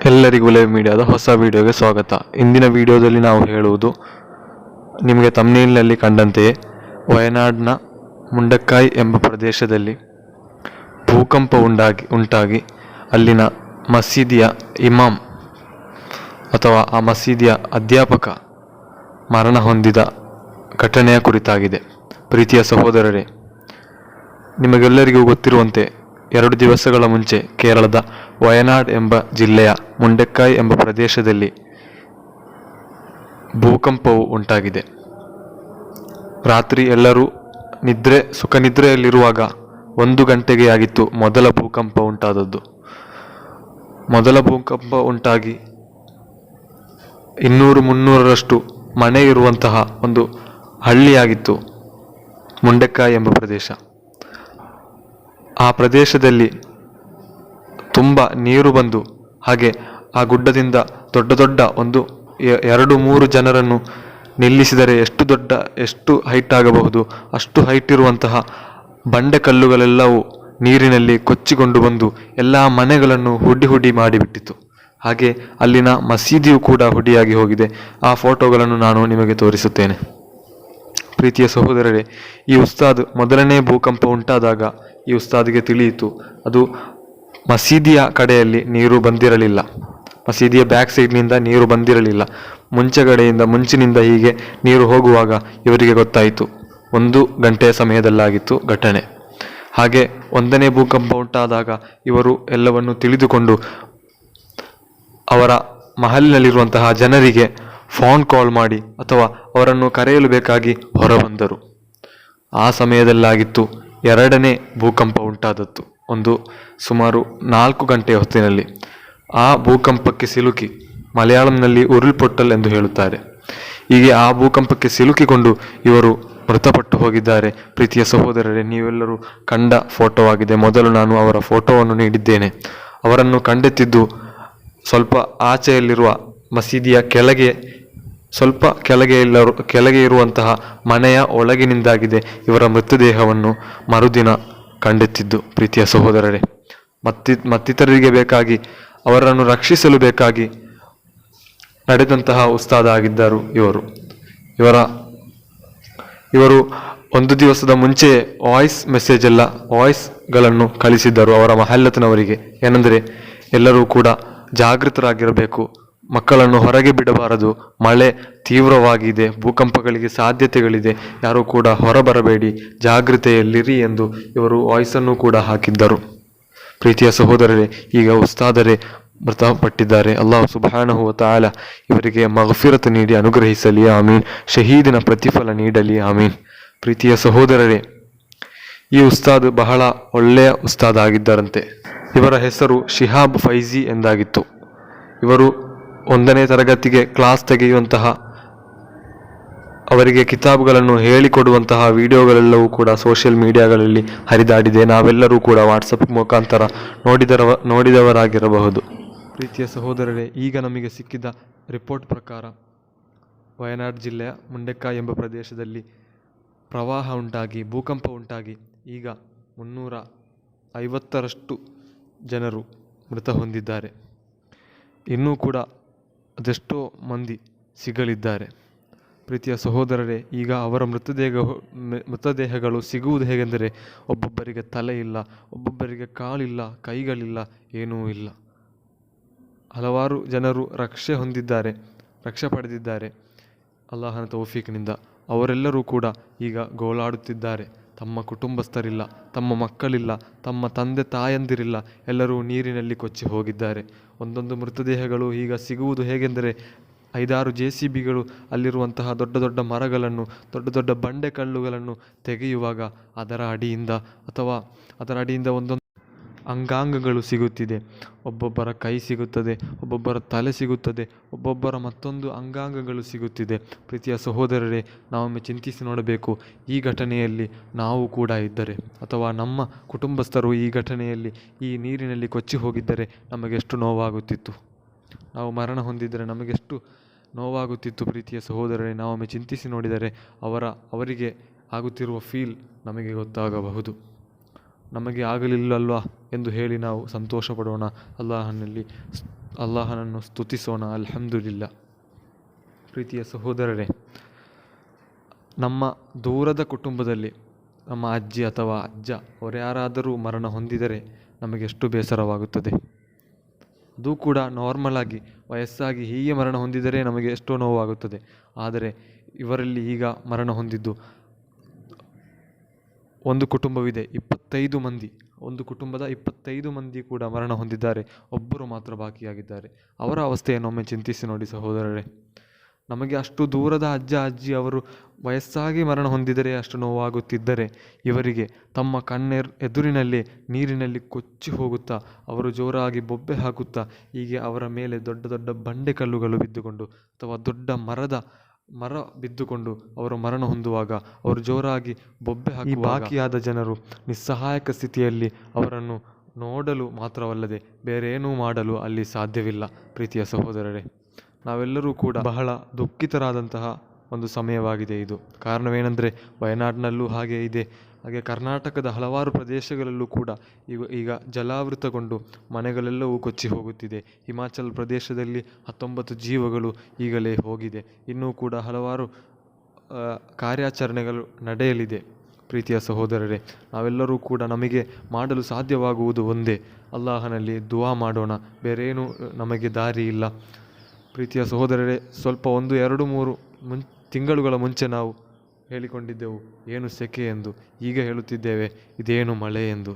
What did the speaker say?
ಎಲ್ಲರಿಗೂ ಲೈವ್ ಮೀಡಿಯಾದ ಹೊಸ ವಿಡಿಯೋಗೆ ಸ್ವಾಗತ. ಇಂದಿನ ವಿಡಿಯೋದಲ್ಲಿ ನಾವು ಹೇಳುವುದು, ನಿಮಗೆ ತಮ್ನೇಲ್ನಲ್ಲಿ ಕಂಡಂತೆಯೇ ವಯನಾಡ್ನ ಮುಂಡಕ್ಕಾಯಿ ಎಂಬ ಪ್ರದೇಶದಲ್ಲಿ ಭೂಕಂಪ ಉಂಟಾಗಿ ಅಲ್ಲಿನ ಮಸೀದಿಯ ಇಮಾಮ್ ಅಥವಾ ಆ ಮಸೀದಿಯ ಅಧ್ಯಾಪಕ ಮರಣ ಹೊಂದಿದ ಘಟನೆಯ ಕುರಿತಾಗಿದೆ. ಪ್ರೀತಿಯ ಸಹೋದರರೇ, ನಿಮಗೆಲ್ಲರಿಗೂ ಗೊತ್ತಿರುವಂತೆ 2 ದಿವಸಗಳ ಮುಂಚೆ ಕೇರಳದ ವಯನಾಡ್ ಎಂಬ ಜಿಲ್ಲೆಯ ಮುಂಡಕ್ಕಾಯಿ ಎಂಬ ಪ್ರದೇಶದಲ್ಲಿ ಭೂಕಂಪವು ಉಂಟಾಗಿದೆ. ರಾತ್ರಿ ಎಲ್ಲರೂ ಸುಖ ನಿದ್ರೆಯಲ್ಲಿರುವಾಗ 1 ಗಂಟೆಗೆ ಆಗಿತ್ತು ಮೊದಲ ಭೂಕಂಪ ಉಂಟಾದದ್ದು. ಮೊದಲ ಭೂಕಂಪ ಉಂಟಾಗಿ 200-300ರಷ್ಟು ಮನೆ ಇರುವಂತಹ ಒಂದು ಹಳ್ಳಿಯಾಗಿತ್ತು ಮುಂಡಕ್ಕಾಯಿ ಎಂಬ ಪ್ರದೇಶ. ಆ ಪ್ರದೇಶದಲ್ಲಿ ತುಂಬ ನೀರು ಬಂದು, ಹಾಗೆ ಆ ಗುಡ್ಡದಿಂದ ದೊಡ್ಡ ಒಂದು 2-3 ಜನರನ್ನು ನಿಲ್ಲಿಸಿದರೆ ಎಷ್ಟು ಹೈಟ್ ಆಗಬಹುದು ಅಷ್ಟು ಹೈಟ್ ಇರುವಂತಹ ಬಂಡೆ ಕಲ್ಲುಗಳೆಲ್ಲವೂ ನೀರಿನಲ್ಲಿ ಕೊಚ್ಚಿಕೊಂಡು ಬಂದು ಎಲ್ಲ ಮನೆಗಳನ್ನು ಹುಡಿ ಮಾಡಿಬಿಟ್ಟಿತು. ಹಾಗೆ ಅಲ್ಲಿನ ಮಸೀದಿಯು ಕೂಡ ಹುಡಿಯಾಗಿ ಹೋಗಿದೆ. ಆ ಫೋಟೋಗಳನ್ನು ನಾನು ನಿಮಗೆ ತೋರಿಸುತ್ತೇನೆ. ಪ್ರೀತಿಯ ಸಹೋದರರೇ, ಈ ಉಸ್ತಾದ್ ಮೊದಲನೇ ಭೂಕಂಪ ಉಂಟಾದಾಗ ಈ ಉಸ್ತಾದ್ಗೆ ತಿಳಿಯಿತು, ಅದು ಮಸೀದಿಯ ಕಡೆಯಲ್ಲಿ ನೀರು ಬಂದಿರಲಿಲ್ಲ, ಮಸೀದಿಯ ಬ್ಯಾಕ್ ಸೈಡ್ನಿಂದ ನೀರು ಬಂದಿರಲಿಲ್ಲ, ಮುಂಚಿನಿಂದ ಹೀಗೆ ನೀರು ಹೋಗುವಾಗ ಇವರಿಗೆ ಗೊತ್ತಾಯಿತು. 1 ಗಂಟೆಯ ಸಮಯದಲ್ಲಾಗಿತ್ತು ಘಟನೆ. ಹಾಗೆ 1ನೇ ಭೂಕಂಪ ಉಂಟಾದಾಗ ಇವರು ಎಲ್ಲವನ್ನು ತಿಳಿದುಕೊಂಡು ಅವರ ಮಹಲಿನಲ್ಲಿರುವಂತಹ ಜನರಿಗೆ ಫೋನ್ ಕಾಲ್ ಮಾಡಿ ಅಥವಾ ಅವರನ್ನು ಕರೆಯಲು ಬೇಕಾಗಿ ಹೊರಬಂದರು. ಆ ಸಮಯದಲ್ಲಾಗಿತ್ತು 2ನೇ ಭೂಕಂಪ ಉಂಟಾದದ್ದು, ಸುಮಾರು 4 ಗಂಟೆಯ ಹೊತ್ತಿನಲ್ಲಿ. ಆ ಭೂಕಂಪಕ್ಕೆ ಸಿಲುಕಿ, ಮಲಯಾಳಂನಲ್ಲಿ ಉರುಳ್ಪೊಟ್ಟಲ್ ಎಂದು ಹೇಳುತ್ತಾರೆ, ಹೀಗೆ ಆ ಭೂಕಂಪಕ್ಕೆ ಸಿಲುಕಿಕೊಂಡು ಇವರು ಮೃತಪಟ್ಟು ಹೋಗಿದ್ದಾರೆ. ಪ್ರೀತಿಯ ಸಹೋದರರೇ, ನೀವೆಲ್ಲರೂ ಕಂಡ ಫೋಟೋವಾಗಿದೆ. ಮೊದಲು ನಾನು ಅವರ ಫೋಟೋವನ್ನು ನೀಡಿದ್ದೇನೆ. ಅವರನ್ನು ಕಂಡೆತ್ತಿದ್ದು ಸ್ವಲ್ಪ ಆಚೆಯಲ್ಲಿರುವ ಮಸೀದಿಯ ಸ್ವಲ್ಪ ಕೆಳಗೆ ಇರುವಂತಹ ಮನೆಯ ಒಳಗಿನಿಂದಾಗಿದೆ ಇವರ ಮೃತದೇಹವನ್ನು ಮರುದಿನ ಕಂಡೆತ್ತಿದ್ದು. ಪ್ರೀತಿಯ ಸಹೋದರರೇ, ಮತ್ತಿತರರಿಗೆ ಬೇಕಾಗಿ, ಅವರನ್ನು ರಕ್ಷಿಸಲು ಬೇಕಾಗಿ ನಡೆದಂತಹ ಉಸ್ತಾದ ಆಗಿದ್ದರು ಇವರು 1 ದಿವಸದ ಮುಂಚೆ ವಾಯ್ಸ್ಗಳನ್ನು ಕಳಿಸಿದ್ದರು ಅವರ ಮಹಲ್ಲತಿನವರಿಗೆ. ಏನೆಂದರೆ, ಎಲ್ಲರೂ ಕೂಡ ಜಾಗೃತರಾಗಿರಬೇಕು, ಮಕ್ಕಳನ್ನು ಹೊರಗೆ ಬಿಡಬಾರದು, ಮಳೆ ತೀವ್ರವಾಗಿದೆ, ಭೂಕಂಪಗಳಿಗೆ ಸಾಧ್ಯತೆಗಳಿದೆ, ಯಾರೂ ಕೂಡ ಹೊರಬರಬೇಡಿ, ಜಾಗೃತೆಯಲ್ಲಿರಿ ಎಂದು ಇವರು ವಾಯ್ಸನ್ನು ಕೂಡ ಹಾಕಿದ್ದರು. ಪ್ರೀತಿಯ ಸಹೋದರರೇ, ಈಗ ಉಸ್ತಾದರೇ ಮೃತಪಟ್ಟಿದ್ದಾರೆ. ಅಲ್ಲಾಹು ಸುಬ್ಹಾನಹು ವ ತಆಲಾ ಇವರಿಗೆ ಮಗ್ಫಿರತ್ ನೀಡಿ ಅನುಗ್ರಹಿಸಲಿ, ಆಮೀನ್. ಶಹೀದಿನ ಪ್ರತಿಫಲ ನೀಡಲಿ, ಆಮೀನ್. ಪ್ರೀತಿಯ ಸಹೋದರರೇ, ಈ ಉಸ್ತಾದ್ ಬಹಳ ಒಳ್ಳೆಯ ಉಸ್ತಾದ್ ಆಗಿದ್ದರಂತೆ. ಇವರ ಹೆಸರು ಶಿಹಾಬ್ ಫೈಜಿ ಎಂದಾಗಿತ್ತು. ಇವರು 1ನೇ ತರಗತಿಗೆ ಕ್ಲಾಸ್ ತೆಗೆಯುವಂತಹ, ಅವರಿಗೆ ಕಿತಾಬ್ಗಳನ್ನು ಹೇಳಿಕೊಡುವಂತಹ ವಿಡಿಯೋಗಳೆಲ್ಲವೂ ಕೂಡ ಸೋಷಿಯಲ್ ಮೀಡಿಯಾಗಳಲ್ಲಿ ಹರಿದಾಡಿದೆ. ನಾವೆಲ್ಲರೂ ಕೂಡ ವಾಟ್ಸಪ್ ಮುಖಾಂತರ ನೋಡಿದವರಾಗಿರಬಹುದು. ಪ್ರೀತಿಯ ಸಹೋದರರೇ, ಈಗ ನಮಗೆ ಸಿಕ್ಕಿದ ರಿಪೋರ್ಟ್ ಪ್ರಕಾರ ವಯನಾಡ್ ಜಿಲ್ಲೆಯ ಮುಂಡಕ್ಕಾಯಿ ಎಂಬ ಪ್ರದೇಶದಲ್ಲಿ ಪ್ರವಾಹ ಉಂಟಾಗಿ, ಭೂಕಂಪ ಉಂಟಾಗಿ ಈಗ 350ರಷ್ಟು ಜನರು ಮೃತ ಹೊಂದಿದ್ದಾರೆ. ಇನ್ನೂ ಕೂಡ ಅದೆಷ್ಟೋ ಮಂದಿ ಸಿಗಲಿದ್ದಾರೆ. ಪ್ರೀತಿಯ ಸಹೋದರರೇ, ಈಗ ಅವರ ಮೃತದೇಹಗಳು ಸಿಗುವುದು ಹೇಗೆಂದರೆ, ಒಬ್ಬೊಬ್ಬರಿಗೆ ತಲೆ ಇಲ್ಲ, ಒಬ್ಬೊಬ್ಬರಿಗೆ ಕಾಲಿಲ್ಲ, ಕೈಗಳಿಲ್ಲ, ಏನೂ ಇಲ್ಲ. ಹಲವಾರು ಜನರು ರಕ್ಷೆ ಪಡೆದಿದ್ದಾರೆ ಅಲ್ಲಾಹನ ತೌಫೀಕ್ನಿಂದ. ಅವರೆಲ್ಲರೂ ಕೂಡ ಈಗ ಗೋಳಾಡುತ್ತಿದ್ದಾರೆ. ತಮ್ಮ ಕುಟುಂಬಸ್ಥರಿಲ್ಲ, ತಮ್ಮ ಮಕ್ಕಳಿಲ್ಲ, ತಮ್ಮ ತಂದೆ ತಾಯಂದಿರಿಲ್ಲ, ಎಲ್ಲರೂ ನೀರಿನಲ್ಲಿ ಕೊಚ್ಚಿ ಹೋಗಿದ್ದಾರೆ. ಒಂದೊಂದು ಮೃತದೇಹಗಳು ಈಗ ಸಿಗುವುದು ಹೇಗೆಂದರೆ, 5-6 JCBಗಳು ಅಲ್ಲಿರುವಂತಹ ದೊಡ್ಡ ಮರಗಳನ್ನು, ದೊಡ್ಡ ಬಂಡೆ ಕಲ್ಲುಗಳನ್ನು ತೆಗೆಯುವಾಗ ಅದರ ಅಡಿಯಿಂದ ಒಂದೊಂದು ಅಂಗಾಂಗಗಳು ಸಿಗುತ್ತಿದೆ. ಒಬ್ಬೊಬ್ಬರ ಕೈ ಸಿಗುತ್ತದೆ, ಒಬ್ಬೊಬ್ಬರ ತಲೆ ಸಿಗುತ್ತದೆ, ಒಬ್ಬೊಬ್ಬರ ಮತ್ತೊಂದು ಅಂಗಾಂಗಗಳು ಸಿಗುತ್ತಿದೆ. ಪ್ರೀತಿಯ ಸಹೋದರರೇ, ನಾವೊಮ್ಮೆ ಚಿಂತಿಸಿ ನೋಡಬೇಕು, ಈ ಘಟನೆಯಲ್ಲಿ ನಾವು ಕೂಡ ಇದ್ದರೆ ಅಥವಾ ನಮ್ಮ ಕುಟುಂಬಸ್ಥರು ಈ ಘಟನೆಯಲ್ಲಿ ಈ ನೀರಿನಲ್ಲಿ ಕೊಚ್ಚಿ ಹೋಗಿದ್ದರೆ ನಮಗೆಷ್ಟು ನೋವಾಗುತ್ತಿತ್ತು, ನಾವು ಮರಣ ಹೊಂದಿದ್ದರೆ ನಮಗೆಷ್ಟು ನೋವಾಗುತ್ತಿತ್ತು. ಪ್ರೀತಿಯ ಸಹೋದರರೇ, ನಾವೊಮ್ಮೆ ಚಿಂತಿಸಿ ನೋಡಿದರೆ ಅವರಿಗೆ ಆಗುತ್ತಿರುವ ಫೀಲ್ ನಮಗೆ ಗೊತ್ತಾಗಬಹುದು. ನಮಗೆ ಆಗಲಿಲ್ಲಲ್ವಾ ಎಂದು ಹೇಳಿ ನಾವು ಸಂತೋಷ ಪಡೋಣ. ಅಲ್ಲಾಹನಲ್ಲಿ ಅಲ್ಲಾಹನನ್ನು ಸ್ತುತಿಸೋಣ. ಅಲ್ಹಮ್ದುಲಿಲ್ಲ. ಪ್ರೀತಿಯ ಸಹೋದರರೇ, ನಮ್ಮ ದೂರದ ಕುಟುಂಬದಲ್ಲಿ ನಮ್ಮ ಅಜ್ಜಿ ಅಥವಾ ಅಜ್ಜ ಅವರ್ಯಾರಾದರೂ ಮರಣ ಹೊಂದಿದರೆ ನಮಗೆ ಎಷ್ಟು ಬೇಸರವಾಗುತ್ತದೆ. ಅದು ಕೂಡ ನಾರ್ಮಲ್ ಆಗಿ ವಯಸ್ಸಾಗಿ ಹೀಗೆ ಮರಣ ಹೊಂದಿದರೆ ನಮಗೆ ಎಷ್ಟೋ ನೋವಾಗುತ್ತದೆ. ಆದರೆ ಇವರಲ್ಲಿ ಈಗ ಮರಣ ಹೊಂದಿದ್ದು ಒಂದು ಕುಟುಂಬವಿದೆ, 25 ಮಂದಿ, ಒಂದು ಕುಟುಂಬದ 25 ಮಂದಿ ಕೂಡ ಮರಣ ಹೊಂದಿದ್ದಾರೆ. ಒಬ್ಬರು ಮಾತ್ರ ಬಾಕಿಯಾಗಿದ್ದಾರೆ. ಅವರ ಅವಸ್ಥೆಯನ್ನು ಒಮ್ಮೆ ಚಿಂತಿಸಿ ನೋಡಿ ಸಹೋದರರೇ. ನಮಗೆ ಅಷ್ಟು ದೂರದ ಅಜ್ಜ ಅಜ್ಜಿ ಅವರು ವಯಸ್ಸಾಗಿ ಮರಣ ಹೊಂದಿದರೆ ಅಷ್ಟು ನೋವಾಗುತ್ತಿದ್ದರೆ, ಇವರಿಗೆ ತಮ್ಮ ಎದುರಿನಲ್ಲೇ ನೀರಿನಲ್ಲಿ ಕೊಚ್ಚಿ ಹೋಗುತ್ತಾ ಅವರು ಜೋರಾಗಿ ಬೊಬ್ಬೆ ಹಾಕುತ್ತಾ ಹೀಗೆ ಅವರ ಮೇಲೆ ದೊಡ್ಡ ದೊಡ್ಡ ಬಂಡೆ ಕಲ್ಲುಗಳು ಬಿದ್ದುಕೊಂಡು ಅಥವಾ ದೊಡ್ಡ ಮರ ಬಿದ್ದುಕೊಂಡು ಅವರು ಮರಣ ಹೊಂದುವಾಗ ಅವರು ಜೋರಾಗಿ ಬೊಬ್ಬೆ ಹಾಕಿ ಬಾಕಿಯಾದ ಜನರು ನಿಸ್ಸಹಾಯಕ ಸ್ಥಿತಿಯಲ್ಲಿ ಅವರನ್ನು ನೋಡಲು ಮಾತ್ರವಲ್ಲದೆ ಬೇರೇನೂ ಮಾಡಲು ಅಲ್ಲಿ ಸಾಧ್ಯವಿಲ್ಲ. ಪ್ರೀತಿಯ ಸಹೋದರರೇ, ನಾವೆಲ್ಲರೂ ಕೂಡ ಬಹಳ ದುಃಖಿತರಾದಂತಹ ಒಂದು ಸಮಯವಾಗಿದೆ ಇದು. ಕಾರಣವೇನೆಂದರೆ ವಯನಾಡಿನಲ್ಲೂ ಹಾಗೆ ಇದೆ, ಹಾಗೆ ಕರ್ನಾಟಕದ ಹಲವಾರು ಪ್ರದೇಶಗಳಲ್ಲೂ ಕೂಡ ಈಗ ಜಲಾವೃತಗೊಂಡು ಮನೆಗಳೆಲ್ಲವೂ ಕೊಚ್ಚಿ ಹೋಗುತ್ತಿದೆ. ಹಿಮಾಚಲ ಪ್ರದೇಶದಲ್ಲಿ 19 ಜೀವಗಳು ಈಗಲೇ ಹೋಗಿದೆ. ಇನ್ನೂ ಕೂಡ ಹಲವಾರು ಕಾರ್ಯಾಚರಣೆಗಳು ನಡೆಯಲಿದೆ. ಪ್ರೀತಿಯ ಸಹೋದರರೇ, ನಾವೆಲ್ಲರೂ ಕೂಡ ನಮಗೆ ಮಾಡಲು ಸಾಧ್ಯವಾಗುವುದು ಒಂದೇ, ಅಲ್ಲಾಹನಲ್ಲಿ ದುವಾ ಮಾಡೋಣ. ಬೇರೇನೂ ನಮಗೆ ದಾರಿ ಇಲ್ಲ. ಪ್ರೀತಿಯ ಸಹೋದರರೇ, ಸ್ವಲ್ಪ 1, 2, 3 ತಿಂಗಳುಗಳ ಮುಂಚೆ ನಾವು ಹೇಳಿಕೊಂಡಿದ್ದೆವು ಏನು ಸೆಕೆ ಎಂದು. ಈಗ ಹೇಳುತ್ತಿದ್ದೇವೆ ಇದೇನು ಮಳೆ ಎಂದು.